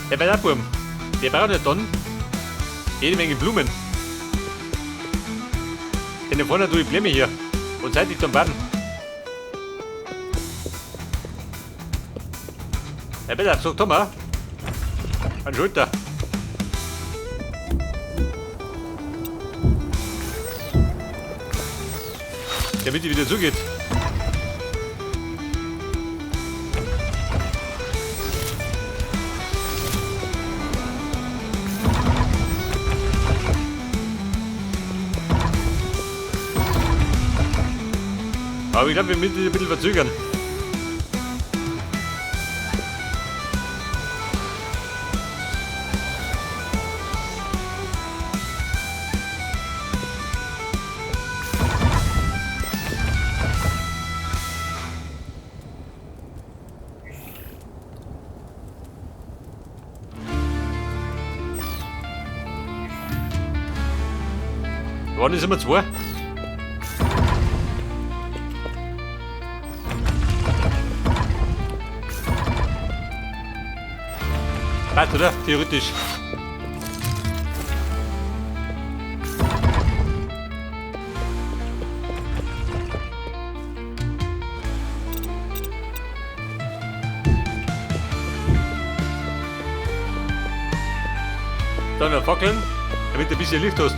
Hey, bei der Burm. Wir brauchen ja dann jede Menge Blumen. Denn da vorne tue ich Blämme hier. Und seit ich dann warten. Hey, bitte, sag doch mal. An Schulter. Damit die wieder zugeht. Aber ich glaube, wir müssen ein bisschen verzögern. Wann sind wir zwei? Passt, oder? Theoretisch. Dann wir fackeln, damit du ein bisschen Licht hast.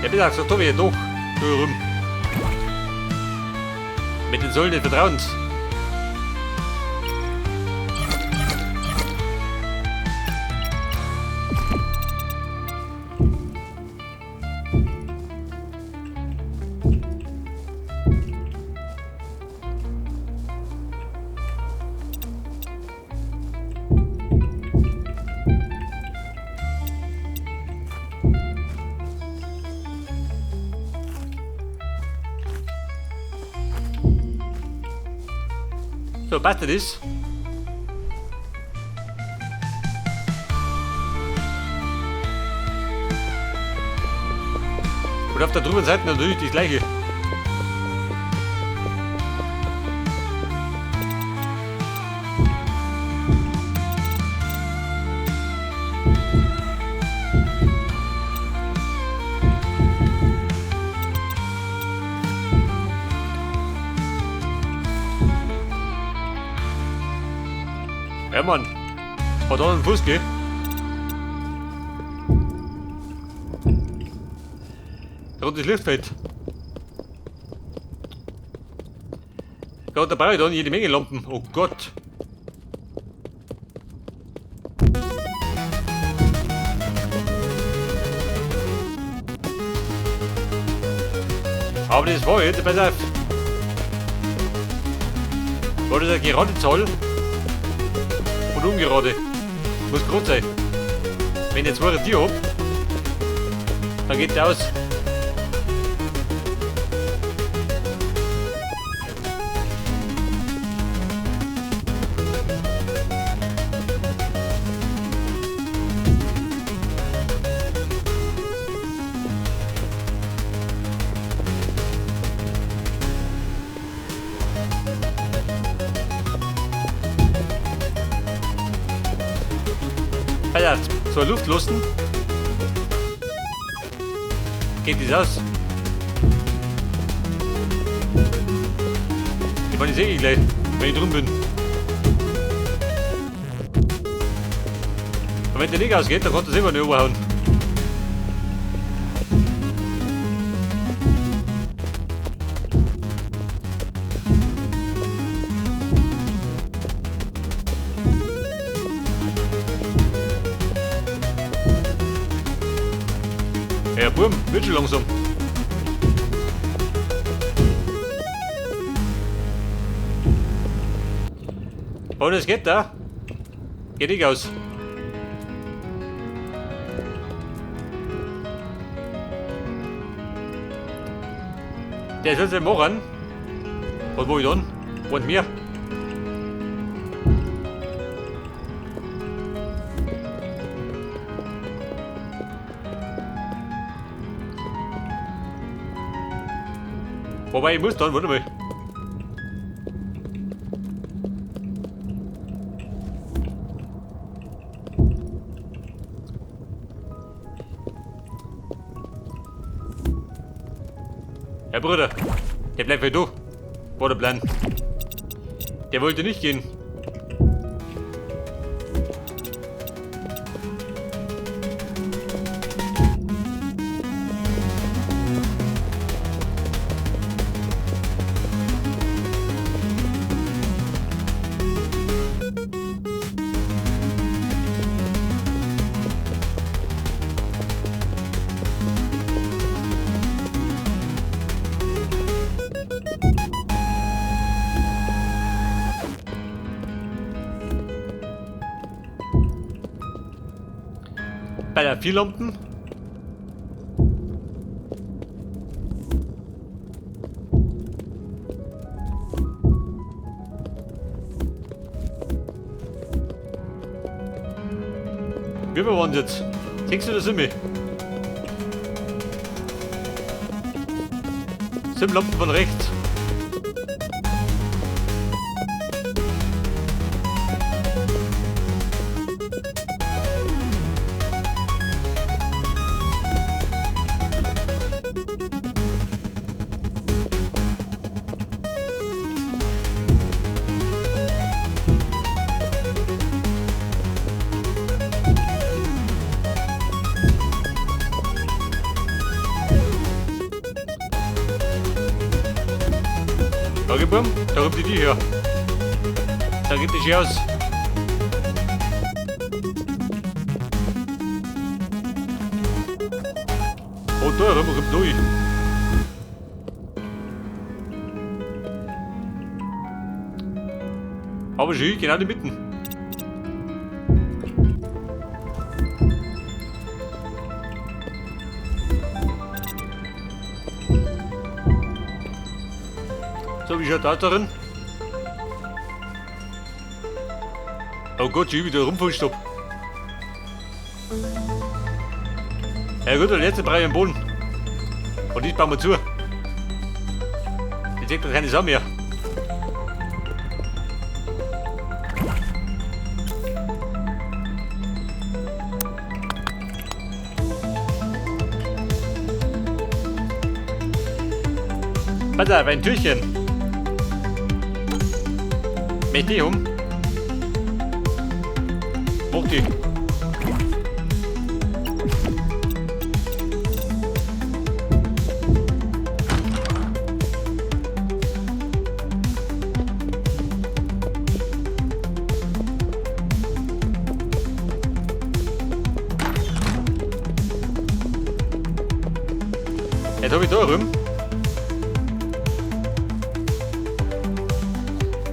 Ja, bitte, sag doch wieder doch. Da rum. Mit den Säulen des Vertrauens. So, passt das? Und auf der drüben Seite natürlich das gleiche. Ja, Mann. Hat auch einen Fuß, gell? Rotes Lichtfeld. Gerade da brauche ich dann jede Menge Lampen. Oh Gott. Aber das war jetzt, pass auf. War das eine gerade Zahl? Und ungerade. Muss gerade sein. Wenn ich jetzt zwei Tiere hab, dann geht der aus. Ja, so Luft lassen. Geht das aus? Ich meine, ich sehe gleich, wenn ich drum bin. Und wenn der nicht ausgeht, dann kannst du selber nicht überhauen. Ja, Burm, wird schon langsam. Und es geht da. Geht nicht aus. Der soll es machen. Und wo ich dann? Und mir. Wobei ich muss dann, warte mal. Ja, Bruder, der bleibt halt da. War der Plan. Der wollte nicht gehen. Bei der 4 Lampen. Wie wir waren jetzt? 6 oder 7? 7 Lampen von rechts. Bumm, da kommt die her. Da geht die aus. Oh, da rum kommt durch. Aber schön, genau in die Mitte. So, wie schaut das darin? Oh Gott, schon wieder Rumpfstopp. Ja gut, der letzte Brei am Boden. Und die bauen wir zu. Die deckt doch keine Sau mehr. Pass auf, ein Türchen. Mit die um. Mach die. Jetzt habe ich da rum.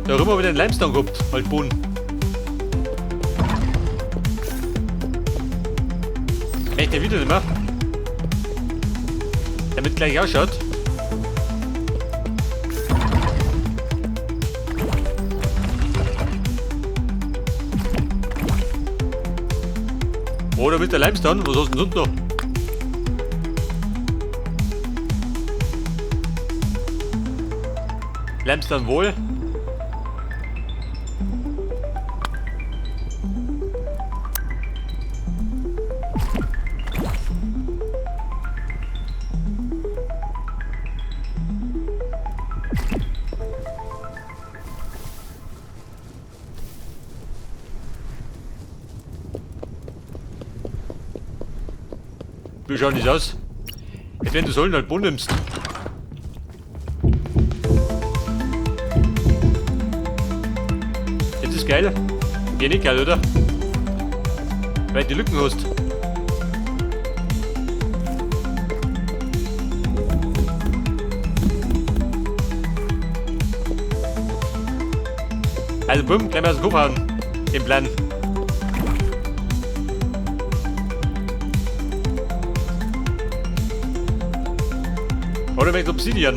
Da rum habe ich den Limestone gehabt, als Boden. Echt den wieder nicht mehr. Damit gleich ausschaut. Oder mit der Limestone, was hast du denn sonst noch? Limestone wohl. Wie schaut das aus? Jetzt wenn du sollen halt Boden nimmst. Jetzt ist geil. Geh nicht geil, oder? Weil du die Lücken hast. Also bumm, gleich mal aus dem Kopf hauen. Den Plan. Oder mit Obsidian.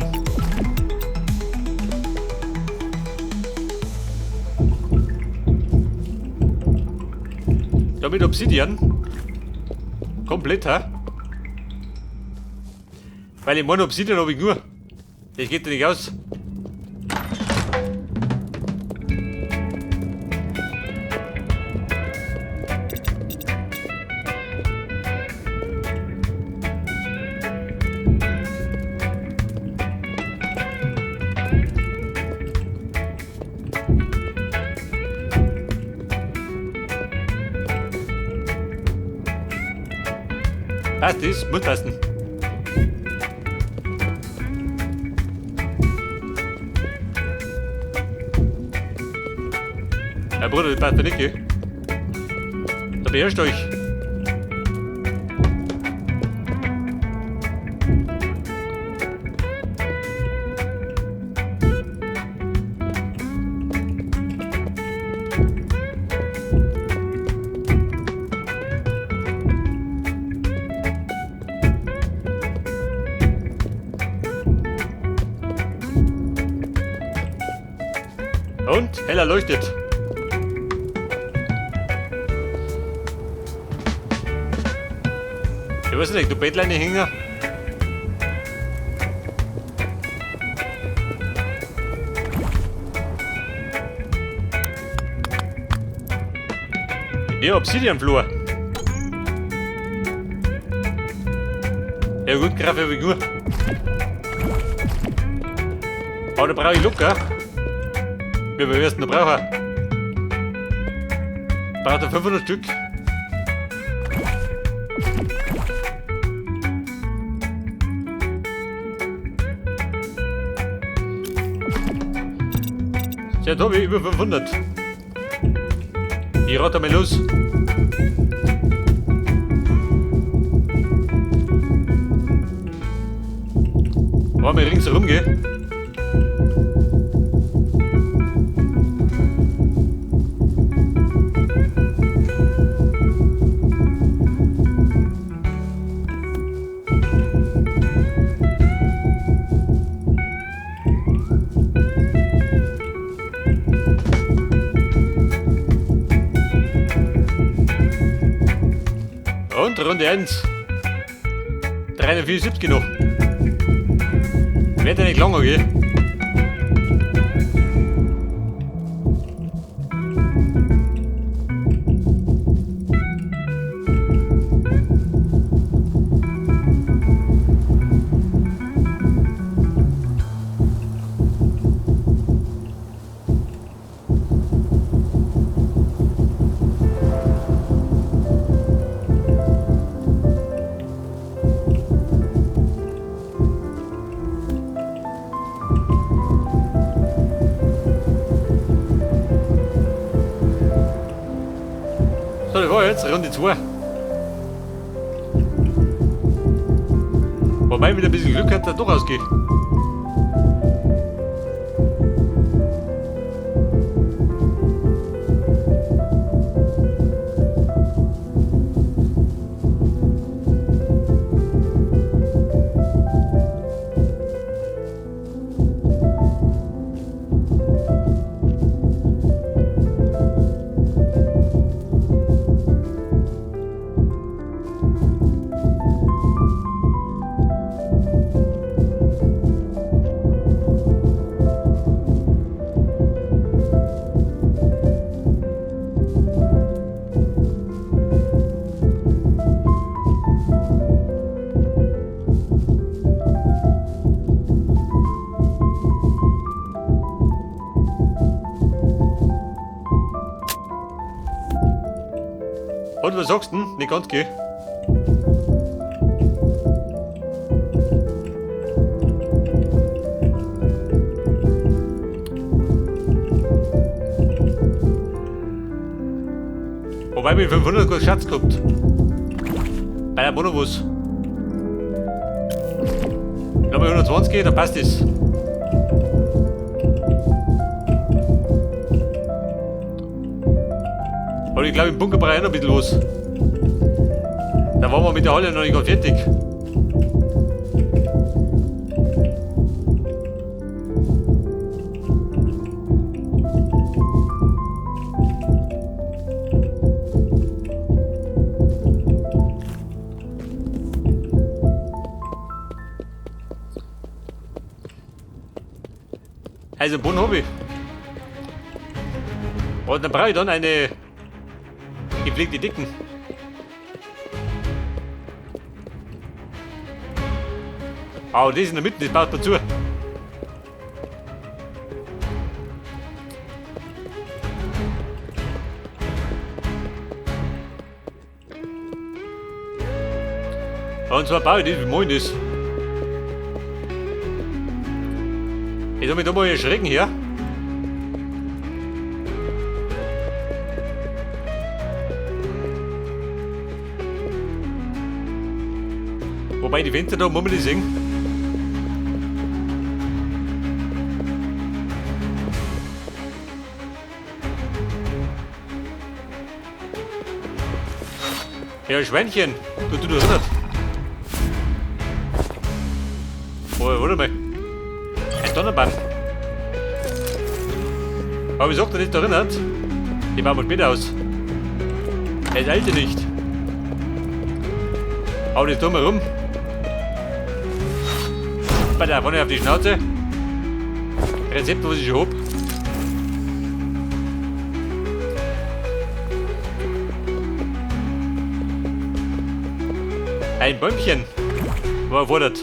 Da mit Obsidian. Komplett, ha? Weil ich meine Obsidian habe ich nur. Das geht doch nicht aus. Passt das? Muss passen. Herr Bruder, das passt ja nicht, gell? Da beherrscht euch. Und heller leuchtet. Ich weiß nicht, du Bettleine hängen. Ja, Obsidianflur. Ja gut, Graf, wie gut. Aber da brauche ich locker. Wie viel wirst du noch brauchen? Braucht er 500 Stück? Ja, da habe ich über 500. Ich rate mal los. Wollen wir ringsherum gehen? Und Runde 1. 374 noch. Wird ja nicht lange gehen. So, das war jetzt Runde 2. Wobei mit ein bisschen Glück hat er doch ausgehen. Und was sagst du denn? Nicht ganz gehen. Wobei wir 500 kurz Schatz gehabt. Bei der Bonobus. Wenn wir 120 gehen, dann passt es. Aber ich glaube, im Bunker brauche ich noch ein bisschen was. Da waren wir mit der Halle noch nicht ganz fertig. Also einen Boden habe ich. Und dann brauche ich dann eine gepflegte Dicken. Aber das in der Mitte, das baut man zu. Und zwar baue ich das, wie mein das. Jetzt habe ich da mal erschrecken hier. Wobei die Fenster da muss man die sehen. Ja, Schweinchen, du erinnert. Oh, warte mal. Ein Donnerbann. Aber wieso sagt er nicht erinnert? Die bauen wir später aus. Er ist alte nicht. Hau das da mal rum. Bei der vorne auf die Schnauze. Rezept, was ich schon hab. Ein Bäumchen. War erfordert.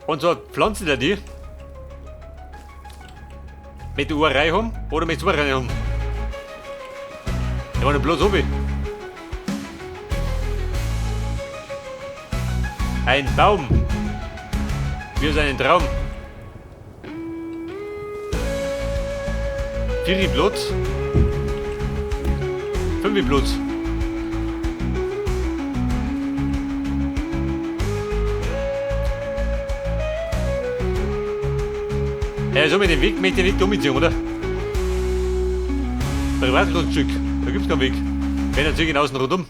Und so pflanzen wir die. Mit der Uhrei haben oder mit zwei Reihen haben. Ich war nicht bloß oben. Ein Baum. Wie aus einem Traum. 4 Blut. 5 Blut. Ja, so mit dem Weg möchte ich nicht umziehen, oder? Privatgrundstück, da gibt's keinen Weg. Wenn er ziehe ich außen rundum.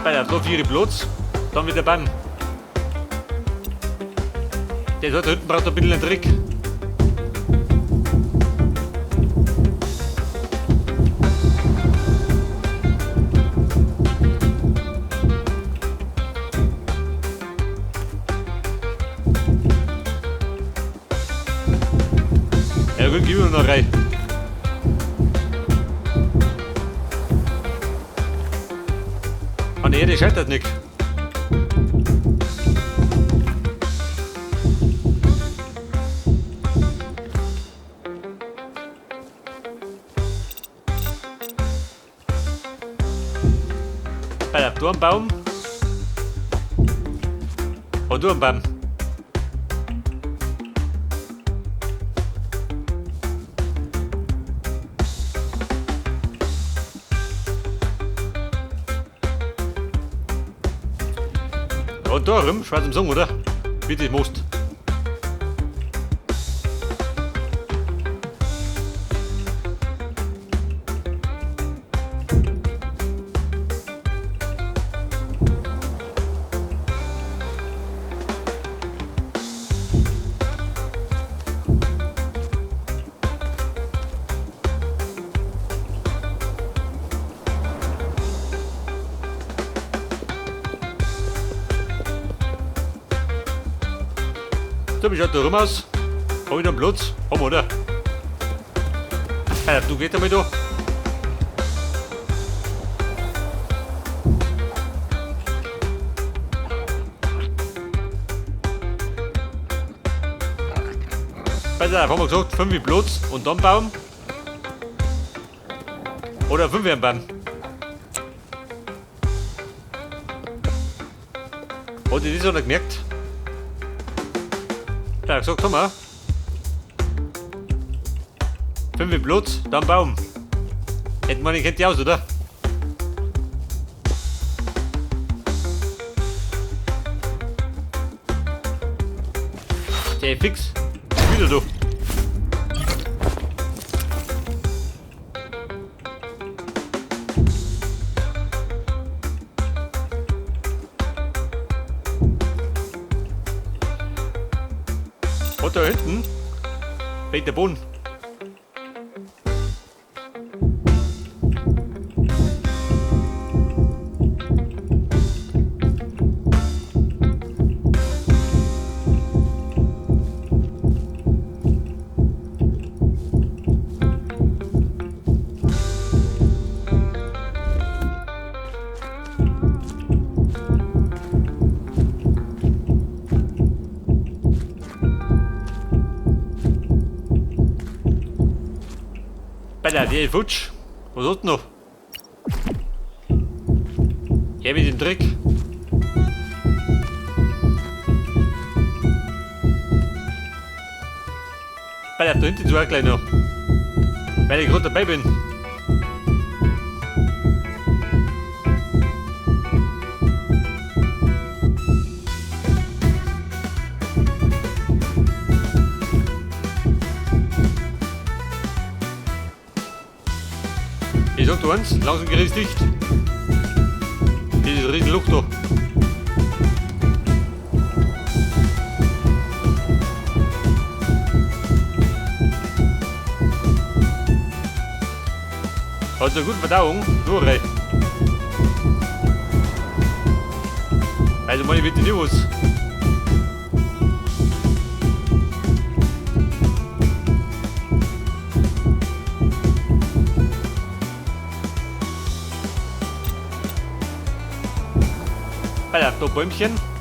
Bei der so 4 Platz, dann wieder Baum. Der hat da hinten braucht ein bisschen einen Trick. Ja gut, gib mir noch rein. An der Erde scheitert nicht. Bei der Turmbaum. Und Turmbaum. Und da rum, schwarz im Song, oder? Wie das musst. So, wie schaut da rum aus? Hab ich da einen Platz? Haben wir, oder? Ja, du gehst einmal da. Pass auf, haben wir gesagt, 5 Platz und dann Baum. Oder 5 am Baum. Hat ihr das noch nicht gemerkt? Ja, gesagt haben wir. 5 Platz, dann Baum. Hätten wir nicht, kennt die aus, oder? Der ist fix. Wieder du. Und da hinten. Bei der Boden. Bella, die ist futsch. Was hat noch? Geh mit dem Trick. Bella, da hinten zu auch gleich noch. Weil ich gerade dabei bin. Ich sag dir eins, langsam gerät dicht. Dieses riesen Loch da. Hat eine gute Verdauung, nur rein. Also meine bitte nicht was. Bei der Bäumchen.